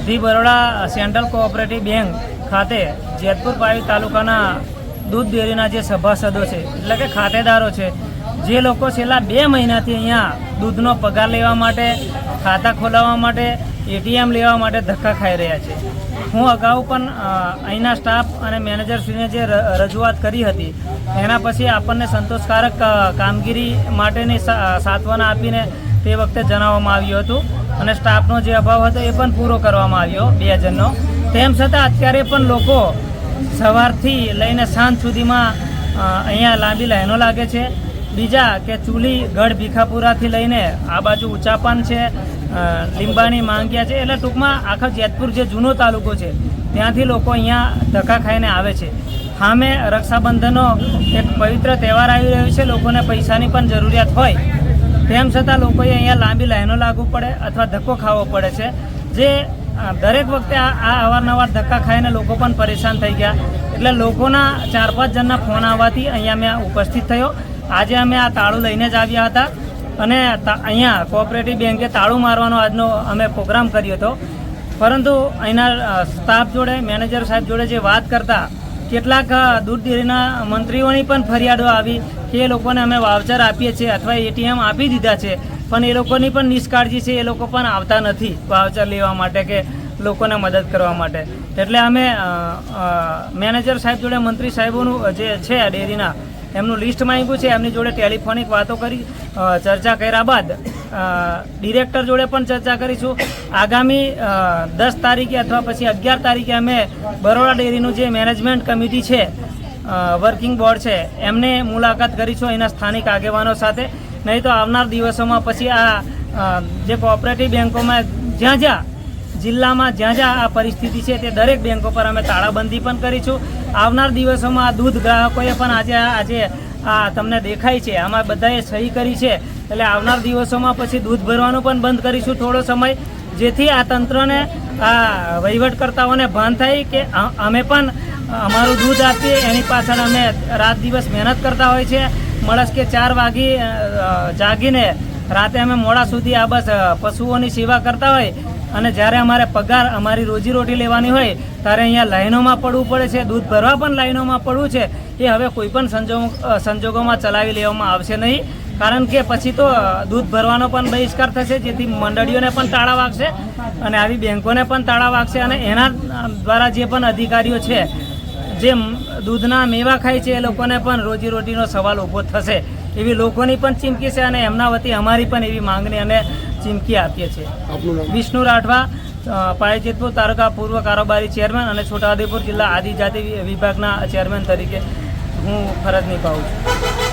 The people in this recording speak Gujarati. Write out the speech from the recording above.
The Baroda central cooperative bank ખાતે જેતપુર પાવી તાલુકાના દૂધ ડેરીના જે સભાસદો છે એટલે કે ખાતેદારો છે, જે લોકો છેલ્લા 2 મહિનાથી અહીંયા દૂધનો પગાર લેવા માટે, ખાતા ખોલાવવા માટે, એટીએમ લેવા માટે ધક્કા ખાઈ રહ્યા છે. હું અગાઉ પણ અહીંના સ્ટાફ અને મેનેજરશ્રીને જે રજૂઆત કરી હતી એના પછી આપણને સંતોષકારક કામગીરી માટેની સાંત્વના આપીને તે વખતે જણાવવામાં આવ્યું હતું અને સ્ટાફનો જે અભાવ હતો એ પણ પૂરો કરવામાં આવ્યો 2 જણનો. તેમ છતાં અત્યારે પણ લોકો સવારથી લઈને સાંજ સુધીમાં અહીંયા લાંબી લાઈનો લાગે છે. બીજા કે ચૂલી ગઢ ભીખાપુરાથી લઈને આ બાજુ ઉચાપાન છે, લીંબાણી માંગ્યા છે, એટલે ટૂંકમાં આખા જેતપુર જે જૂનો તાલુકો છે ત્યાંથી લોકો અહીંયા ધક્કા ખાઈને આવે છે. સામે રક્ષાબંધનનો એક પવિત્ર તહેવાર આવી રહ્યો છે, લોકોને પૈસાની પણ જરૂરિયાત હોય, તેમ છતાં લોકોએ અહીંયા લાંબી લાઈનો લાગવું પડે અથવા ધક્કો ખાવો પડે છે. જે દરેક વખતે આ અવારનવાર ધક્કા ખાઈને લોકો પણ પરેશાન થઈ ગયા. એટલે લોકોના 4-5 જણના ફોન આવવાથી અહીંયા મેં ઉપસ્થિત થયો. આજે અમે આ તાળું લઈને જ આવ્યા હતા અને અહીંયા કોઓપરેટિવ બેંકે તાળું મારવાનો આજનો અમે પ્રોગ્રામ કર્યો હતો. પરંતુ અહીંના સ્ટાફ જોડે, મેનેજર સાહેબ જોડે જે વાત કરતા કેટલાક દૂધ ડેરીના મંત્રીઓની પણ ફરિયાદો આવી કે એ લોકોને અમે વાઉચર આપીએ છીએ અથવા એટીએમ આપી દીધા છે, પણ એ લોકોની પણ નિષ્કાળજી છે, એ લોકો પણ આવતા નથી વાઉચર લેવા માટે કે લોકોને મદદ કરવા માટે. એટલે અમે મેનેજર સાહેબ જોડે મંત્રી સાહેબોનું જે છે આ ડેરીના એમનું લિસ્ટ માંગ્યું છે, એમની જોડે ટેલિફોનિક વાતો કરી, ચર્ચા કર્યા બાદ ડિરેક્ટર જોડે પણ ચર્ચા કરીશું. આગામી 10 તારીખે અથવા પછી 11 તારીખે અમે બરોડા ડેરીનું જે મેનેજમેન્ટ કમિટી છે, વર્કિંગ બોર્ડ છે, એમને મુલાકાત કરીશું અહીંના સ્થાનિક આગેવાનો સાથે. નહીં તો આવનાર દિવસોમાં પછી આ જે કોઓપરેટિવ બેંકોમાં જ્યાં જિલ્લામાં જ્યાં આ પરિસ્થિતિ છે તે દરેક બેંકો પર અમે તાળાબંધી પણ કરીશું. આવનાર દિવસોમાં આ દૂધ ગ્રાહકોએ પણ આજે આ તમને દેખાય છે આમાં બધાએ સહી કરી છે, એટલે આવનાર દિવસોમાં પછી દૂધ ભરવાનું પણ બંધ કરીશું થોડો સમય, જેથી આ તંત્રને, આ વહીવટકર્તાઓને ભાન થાય કે અમે પણ અમારું દૂધ આપીએ એની પાછળ અમે રાત દિવસ મહેનત કરતા હોય છે. મળસ કે 4 વાગે જાગીને રાતે અમે મોડા સુધી આ બસ પશુઓની સેવા કરતા હોય અને જ્યારે અમારે પગાર, અમારી રોજીરોટી લેવાની હોય ત્યારે અહીંયા લાઈનોમાં પડવું પડે છે. દૂધ ભરવા પણ લાઈનોમાં પડવું છે. એ હવે કોઈ પણ સંજોગોમાં ચલાવી લેવામાં આવશે નહીં, કારણ કે પછી તો દૂધ ભરવાનો પણ બહિષ્કાર થશે, જેથી મંડળીઓને પણ તાળા વાગશે અને આવી બેંકોને પણ તાળા વાગશે અને એના દ્વારા જે પણ અધિકારીઓ છે જે દૂધના મેવા ખાય છે એ લોકોને પણ રોજીરોટીનો સવાલ ઊભો થશે એવી લોકોની પણ ચીમકી છે અને એમના વતી અમારી પણ એવી માંગણી અને ચીમકી આપીએ છીએ. વિષ્ણુ રાઠવા, પાવી જેતપુર તાલુકા પૂર્વ કારોબારી ચેરમેન અને છોટાઉદેપુર જિલ્લા આદિજાતિ વિભાગના ચેરમેન તરીકે હું ફરજ નિભાવું છું.